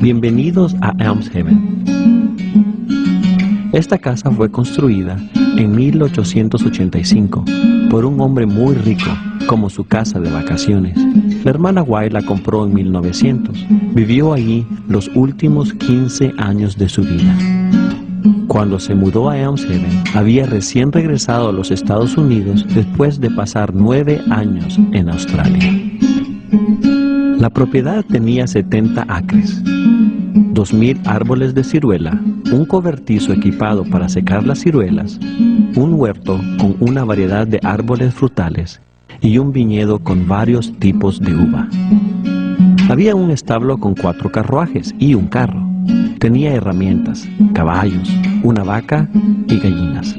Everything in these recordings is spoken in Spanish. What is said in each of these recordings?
Bienvenidos a Elms Haven. Esta casa fue construida en 1885 por un hombre muy rico, como su casa de vacaciones. La hermana White la compró en 1900. Vivió allí los últimos 15 años de su vida. Cuando se mudó a Elms Haven, había recién regresado a los Estados Unidos después de pasar 9 años en Australia. La propiedad tenía 70 acres, 2,000 árboles de ciruela, un cobertizo equipado para secar las ciruelas, un huerto con una variedad de árboles frutales y un viñedo con varios tipos de uva. Había un establo con 4 carruajes y un carro. Tenía herramientas, caballos, una vaca y gallinas.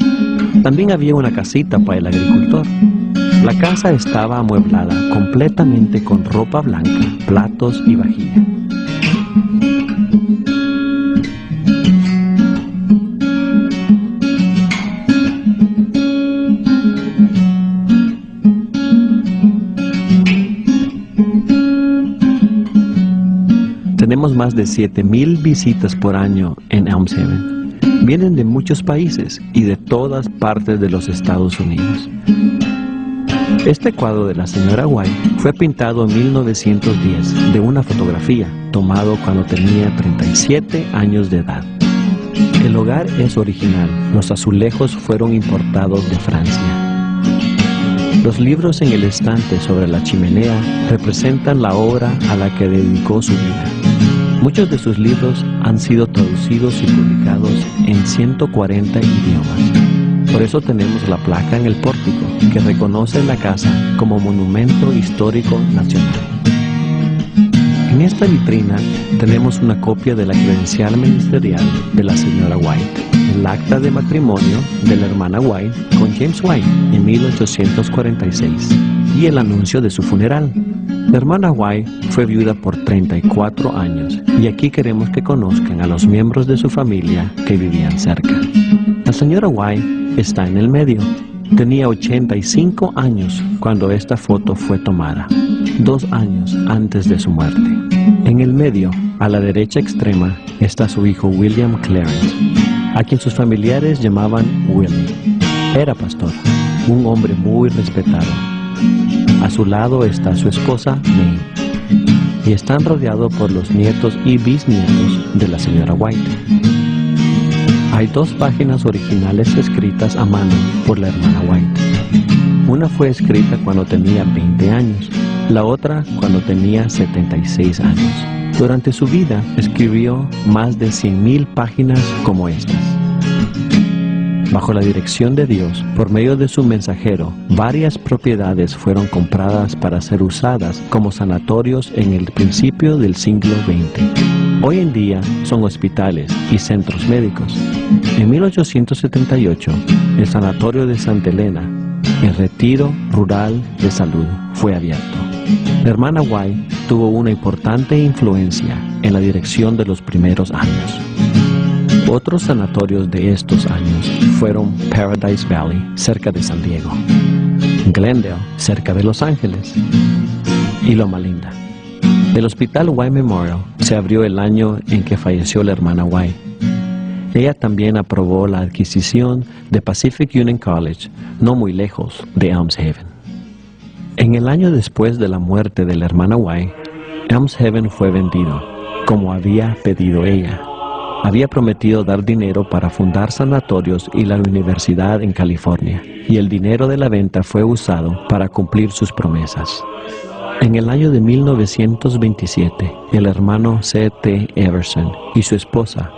También había una casita para el agricultor. La casa estaba amueblada completamente con ropa blanca, platos y vajilla. Tenemos más de 7,000 visitas por año en Elms Haven. Vienen de muchos países y de todas partes de los Estados Unidos. Este cuadro de la señora White fue pintado en 1910 de una fotografía tomado cuando tenía 37 años de edad. El hogar es original. Los azulejos fueron importados de Francia. Los libros en el estante sobre la chimenea representan la obra a la que dedicó su vida. Muchos de sus libros han sido traducidos y publicados en 140 idiomas. Por eso tenemos la placa en el pórtico que reconoce la casa como monumento histórico nacional. En esta vitrina tenemos una copia de la credencial ministerial de la señora White, el acta de matrimonio de la hermana White con James White en 1846 y el anuncio de su funeral. La hermana White fue viuda por 34 años y aquí queremos que conozcan a los miembros de su familia que vivían cerca. La señora White está en el medio. Tenía 85 años cuando esta foto fue tomada, 2 años antes de su muerte. En el medio, a la derecha extrema, está su hijo William Clarence, a quien sus familiares llamaban Willie. Era pastor, un hombre muy respetado. A su lado está su esposa May, y están rodeados por los nietos y bisnietos de la señora White. Hay 2 páginas originales escritas a mano por la hermana White. Una fue escrita cuando tenía 20 años, la otra cuando tenía 76 años. Durante su vida escribió más de 100,000 páginas como estas. Bajo la dirección de Dios, por medio de su mensajero, varias propiedades fueron compradas para ser usadas como sanatorios en el principio del siglo XX. Hoy en día son hospitales y centros médicos. En 1878, el sanatorio de Santa Elena, el retiro rural de salud, fue abierto. La hermana White tuvo una importante influencia en la dirección de los primeros años. Otros sanatorios de estos años fueron Paradise Valley, cerca de San Diego, Glendale, cerca de Los Ángeles, y Loma Linda. El Hospital White Memorial se abrió el año en que falleció la hermana White. Ella también aprobó la adquisición de Pacific Union College, no muy lejos de Elms Haven. En el año después de la muerte de la hermana White, Elms Haven fue vendido, como había pedido ella. Había prometido dar dinero para fundar sanatorios y la universidad en California, y el dinero de la venta fue usado para cumplir sus promesas. En el año de 1927, el hermano C.T. Everson y su esposa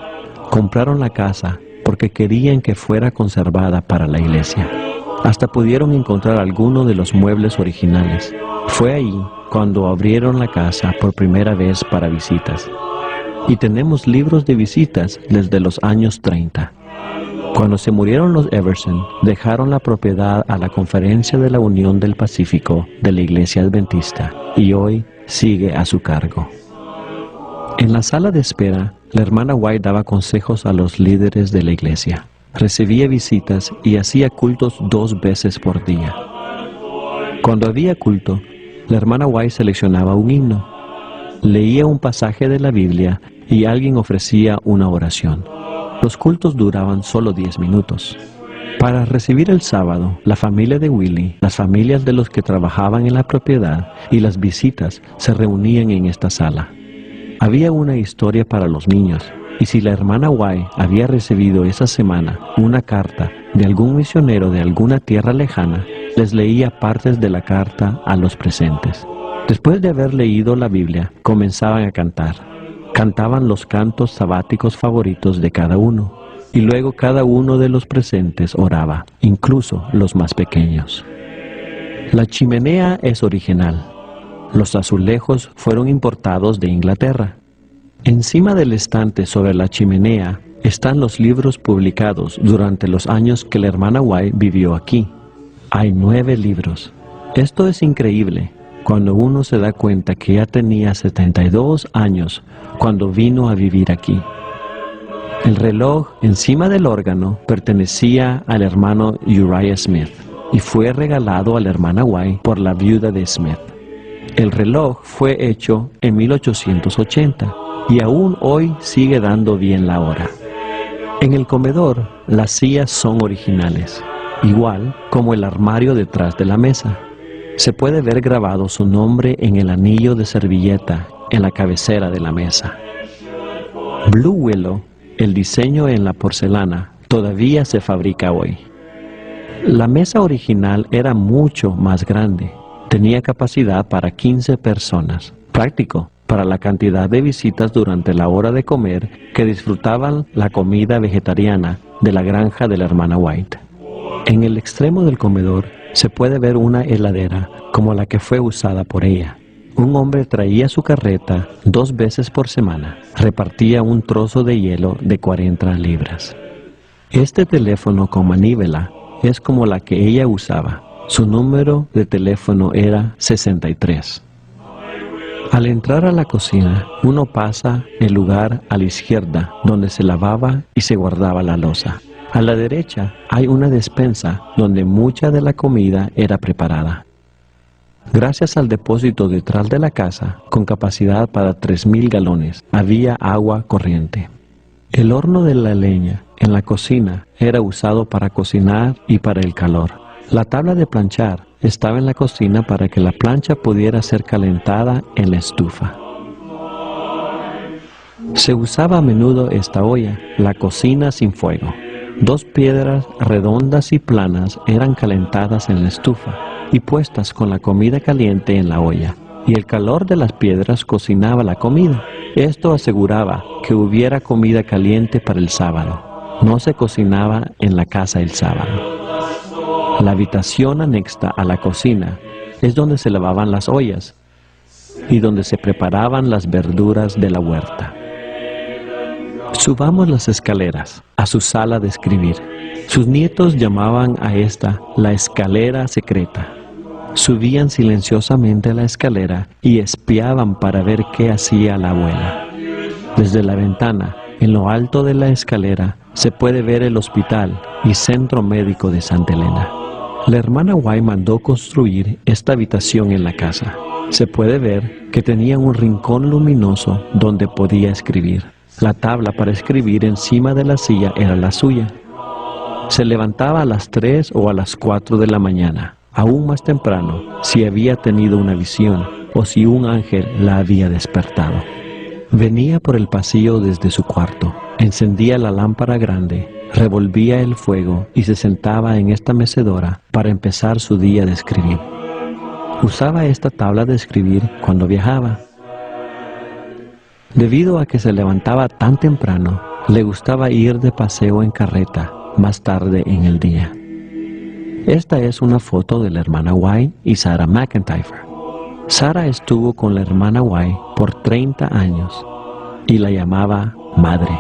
compraron la casa porque querían que fuera conservada para la iglesia. Hasta pudieron encontrar algunos de los muebles originales. Fue ahí cuando abrieron la casa por primera vez para visitas. Y tenemos libros de visitas desde los años 30. Cuando se murieron los Everson, dejaron la propiedad a la Conferencia de la Unión del Pacífico de la Iglesia Adventista y hoy sigue a su cargo. En la sala de espera, la hermana White daba consejos a los líderes de la iglesia. Recibía visitas y hacía cultos 2 veces por día. Cuando había culto, la hermana White seleccionaba un himno. leía un pasaje de la Biblia y alguien ofrecía una oración. Los cultos duraban solo 10 minutos. Para recibir el sábado, la familia de Willie, las familias de los que trabajaban en la propiedad y las visitas se reunían en esta sala. Había una historia para los niños, y si la hermana White había recibido esa semana una carta de algún misionero de alguna tierra lejana, les leía partes de la carta a los presentes. Después de haber leído la Biblia, comenzaban a cantar. Cantaban los cantos sabáticos favoritos de cada uno, y luego cada uno de los presentes oraba, incluso los más pequeños. La chimenea es original. Los azulejos fueron importados de Inglaterra. Encima del estante sobre la chimenea están los libros publicados durante los años que la hermana White vivió aquí. Hay 9 libros. Esto es increíble cuando uno se da cuenta que ya tenía 72 años cuando vino a vivir aquí. El reloj encima del órgano pertenecía al hermano Uriah Smith y fue regalado a la hermana White por la viuda de Smith. El reloj fue hecho en 1880 y aún hoy sigue dando bien la hora. En el comedor, las sillas son originales, igual como el armario detrás de la mesa. Se puede ver grabado su nombre en el anillo de servilleta en la cabecera de la mesa. Blue Willow, el diseño en la porcelana, todavía se fabrica hoy. La mesa original era mucho más grande. Tenía capacidad para 15 personas. Práctico para la cantidad de visitas durante la hora de comer que disfrutaban la comida vegetariana de la granja de la hermana White. En el extremo del comedor se puede ver una heladera como la que fue usada por ella. Un hombre traía su carreta 2 veces por semana. Repartía un trozo de hielo de 40 libras. Este teléfono con manivela es como la que ella usaba. Su número de teléfono era 63. Al entrar a la cocina, uno pasa el lugar a la izquierda donde se lavaba y se guardaba la loza. A la derecha hay una despensa donde mucha de la comida era preparada. Gracias al depósito detrás de la casa, con capacidad para 3,000 galones, había agua corriente. El horno de la leña en la cocina era usado para cocinar y para el calor. La tabla de planchar estaba en la cocina para que la plancha pudiera ser calentada en la estufa. Se usaba a menudo esta olla, la cocina sin fuego. 2 piedras redondas y planas eran calentadas en la estufa y puestas con la comida caliente en la olla, y el calor de las piedras cocinaba la comida. Esto aseguraba que hubiera comida caliente para el sábado. No se cocinaba en la casa el sábado. La habitación anexa a la cocina es donde se lavaban las ollas y donde se preparaban las verduras de la huerta. Subamos las escaleras a su sala de escribir. Sus nietos llamaban a esta la escalera secreta. Subían silenciosamente la escalera y espiaban para ver qué hacía la abuela. Desde la ventana, en lo alto de la escalera, se puede ver el hospital y centro médico de Santa Elena. La hermana White mandó construir esta habitación en la casa. Se puede ver que tenía un rincón luminoso donde podía escribir. La tabla para escribir encima de la silla era la suya. Se levantaba a las 3 o a las 4 de la mañana, aún más temprano, si había tenido una visión o si un ángel la había despertado. Venía por el pasillo desde su cuarto, encendía la lámpara grande, revolvía el fuego y se sentaba en esta mecedora para empezar su día de escribir. Usaba esta tabla de escribir cuando viajaba. Debido a que se levantaba tan temprano, le gustaba ir de paseo en carreta más tarde en el día. Esta es una foto de la hermana White y Sarah McIntyre. Sarah estuvo con la hermana White por 30 años y la llamaba madre.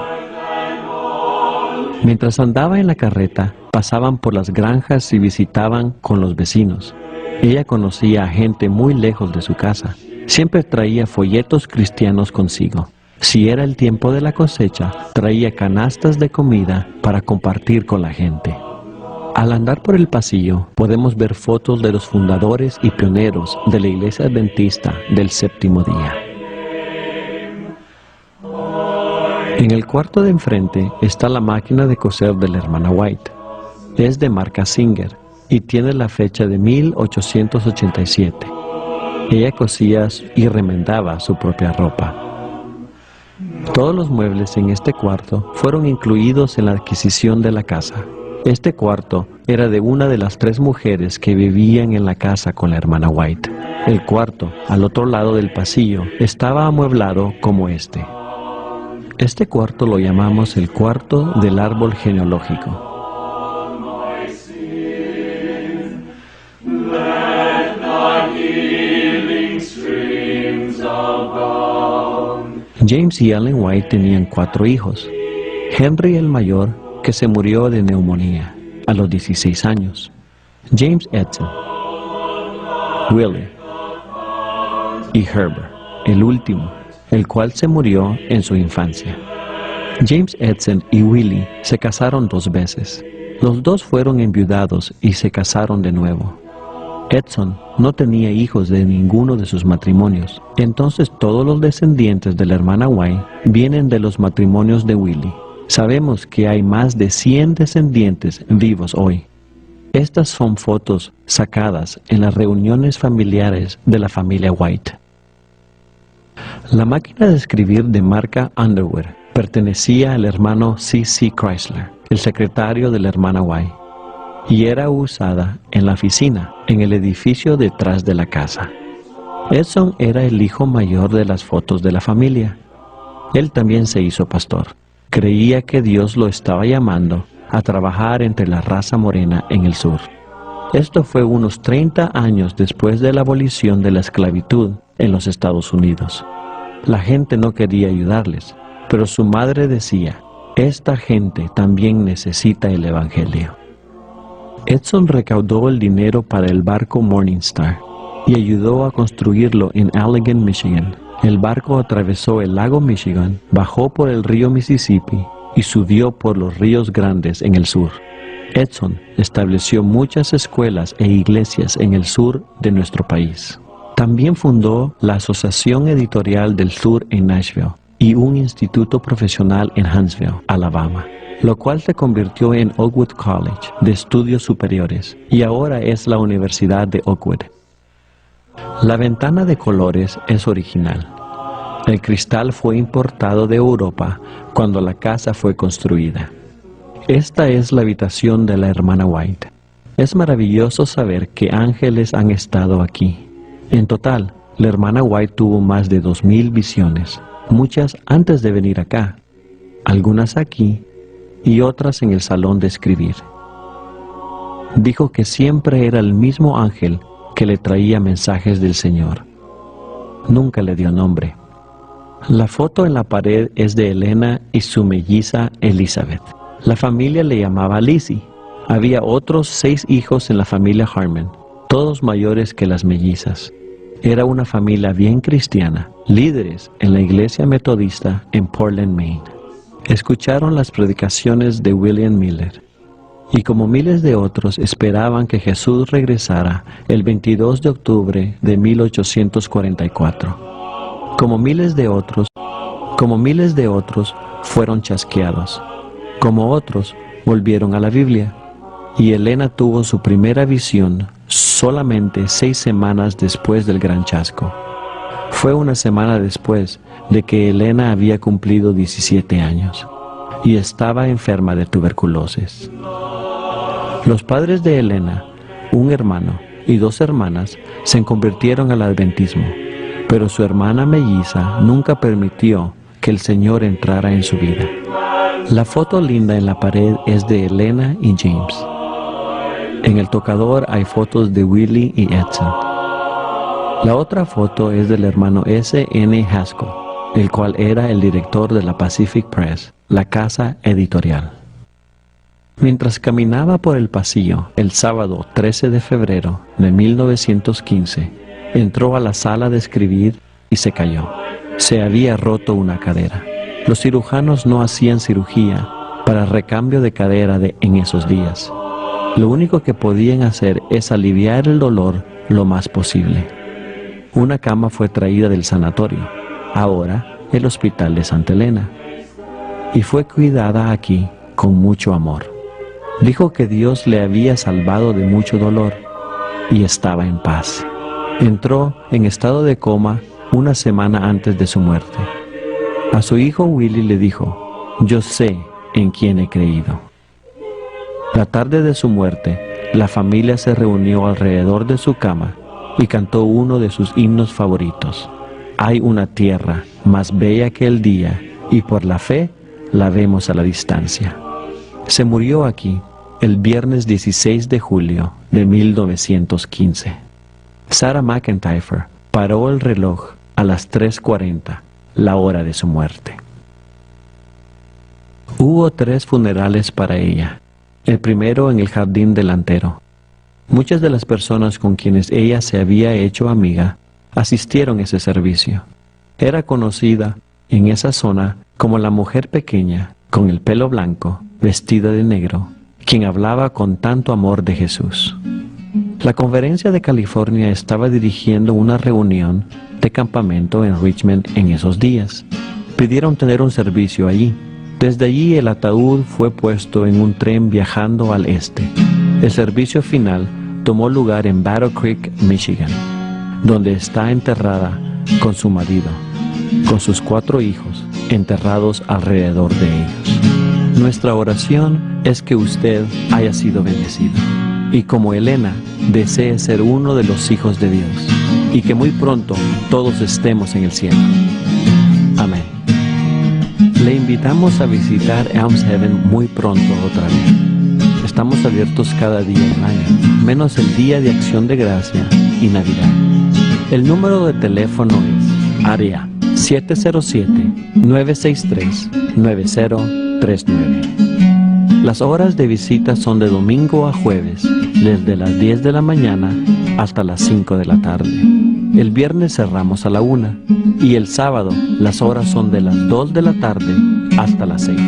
Mientras andaba en la carreta, pasaban por las granjas y visitaban con los vecinos. Ella conocía a gente muy lejos de su casa. Siempre traía folletos cristianos consigo. Si era el tiempo de la cosecha, traía canastas de comida para compartir con la gente. Al andar por el pasillo, podemos ver fotos de los fundadores y pioneros de la Iglesia Adventista del Séptimo Día. En el cuarto de enfrente está la máquina de coser de la hermana White. Es de marca Singer y tiene la fecha de 1887. Ella cosía y remendaba su propia ropa. Todos los muebles en este cuarto fueron incluidos en la adquisición de la casa. Este cuarto era de una de las 3 mujeres que vivían en la casa con la hermana White. El cuarto, al otro lado del pasillo, estaba amueblado como este. Este cuarto lo llamamos el cuarto del árbol genealógico. James y Ellen White tenían 4 hijos. Henry el mayor, que se murió de neumonía a los 16 años. James Edson, Willie y Herbert, el último, el cual se murió en su infancia. James Edson y Willie se casaron 2 veces. Los 2 fueron enviudados y se casaron de nuevo. Edson no tenía hijos de ninguno de sus matrimonios, entonces todos los descendientes de la hermana White vienen de los matrimonios de Willie. Sabemos que hay más de 100 descendientes vivos hoy. Estas son fotos sacadas en las reuniones familiares de la familia White. La máquina de escribir de marca Underwood pertenecía al hermano C.C. Chrysler, el secretario de la hermana White, y era usada en la oficina, en el edificio detrás de la casa. Edson era el hijo mayor de las fotos de la familia. Él también se hizo pastor. Creía que Dios lo estaba llamando a trabajar entre la raza morena en el sur. Esto fue unos 30 años después de la abolición de la esclavitud en los Estados Unidos. La gente no quería ayudarles, pero su madre decía, esta gente también necesita el Evangelio. Edson recaudó el dinero para el barco Morningstar y ayudó a construirlo en Allegan, Michigan. El barco atravesó el lago Michigan, bajó por el río Mississippi y subió por los ríos grandes en el sur. Edson estableció muchas escuelas e iglesias en el sur de nuestro país. También fundó la Asociación Editorial del Sur en Nashville y un instituto profesional en Huntsville, Alabama, lo cual se convirtió en Oakwood College de Estudios Superiores y ahora es la Universidad de Oakwood. La ventana de colores es original. El cristal fue importado de Europa cuando la casa fue construida. Esta es la habitación de la hermana White. Es maravilloso saber que ángeles han estado aquí. En total, la hermana White tuvo más de 2000 visiones, muchas antes de venir acá, algunas aquí y otras en el salón de escribir. Dijo que siempre era el mismo ángel que le traía mensajes del Señor. Nunca le dio nombre. La foto en la pared es de Elena y su melliza Elizabeth. La familia le llamaba Lizzie. Había otros 6 hijos en la familia Harmon, todos mayores que las mellizas. Era una familia bien cristiana, líderes en la iglesia metodista en Portland, Maine. Escucharon las predicaciones de William Miller, y como miles de otros esperaban que Jesús regresara el 22 de octubre de 1844. Como miles de otros fueron chasqueados. Como otros, volvieron a la Biblia. Y Elena tuvo su primera visión solamente 6 semanas después del gran chasco. Fue una semana después de que Elena había cumplido 17 años y estaba enferma de tuberculosis. Los padres de Elena, un hermano y 2 hermanas, se convirtieron al adventismo, pero su hermana melliza nunca permitió que el Señor entrara en su vida. La foto linda en la pared es de Elena y James. En el tocador hay fotos de Willie y Edson. La otra foto es del hermano S.N. Haskell, el cual era el director de la Pacific Press, la casa editorial. Mientras caminaba por el pasillo el sábado 13 de febrero de 1915, entró a la sala de escribir y se cayó. Se había roto una cadera. Los cirujanos no hacían cirugía para recambio de cadera en esos días. Lo único que podían hacer es aliviar el dolor lo más posible. Una cama fue traída del sanatorio, ahora el Hospital de Santa Elena. y fue cuidada aquí con mucho amor. Dijo que Dios le había salvado de mucho dolor y estaba en paz. Entró en estado de coma una semana antes de su muerte. A su hijo Willie le dijo: yo sé en quién he creído. La tarde de su muerte, la familia se reunió alrededor de su cama y cantó uno de sus himnos favoritos. Hay una tierra más bella que el día, y por la fe la vemos a la distancia. Se murió aquí el viernes 16 de julio de 1915. Sarah McEntire paró el reloj a las 3:40, la hora de su muerte. Hubo 3 funerales para ella, el primero en el jardín delantero. Muchas de las personas con quienes ella se había hecho amiga asistieron a ese servicio. Era conocida en esa zona como la mujer pequeña, con el pelo blanco, vestida de negro, quien hablaba con tanto amor de Jesús. La Conferencia de California estaba dirigiendo una reunión de campamento en Richmond en esos días. Pidieron tener un servicio allí. Desde allí el ataúd fue puesto en un tren viajando al este. El servicio final tomó lugar en Battle Creek, Michigan, donde está enterrada con su marido, con sus 4 hijos enterrados alrededor de ellos. Nuestra oración es que usted haya sido bendecido y, como Elena, desee ser uno de los hijos de Dios y que muy pronto todos estemos en el cielo. Amén. Le invitamos a visitar Elms Heaven muy pronto otra vez. Estamos abiertos cada día del año, menos el Día de Acción de Gracia y Navidad. El número de teléfono es área 707-963-9039. Las horas de visita son de domingo a jueves, desde las 10 de la mañana hasta las 5 de la tarde. El viernes cerramos a la 1 y el sábado las horas son de las 2 de la tarde hasta las 6.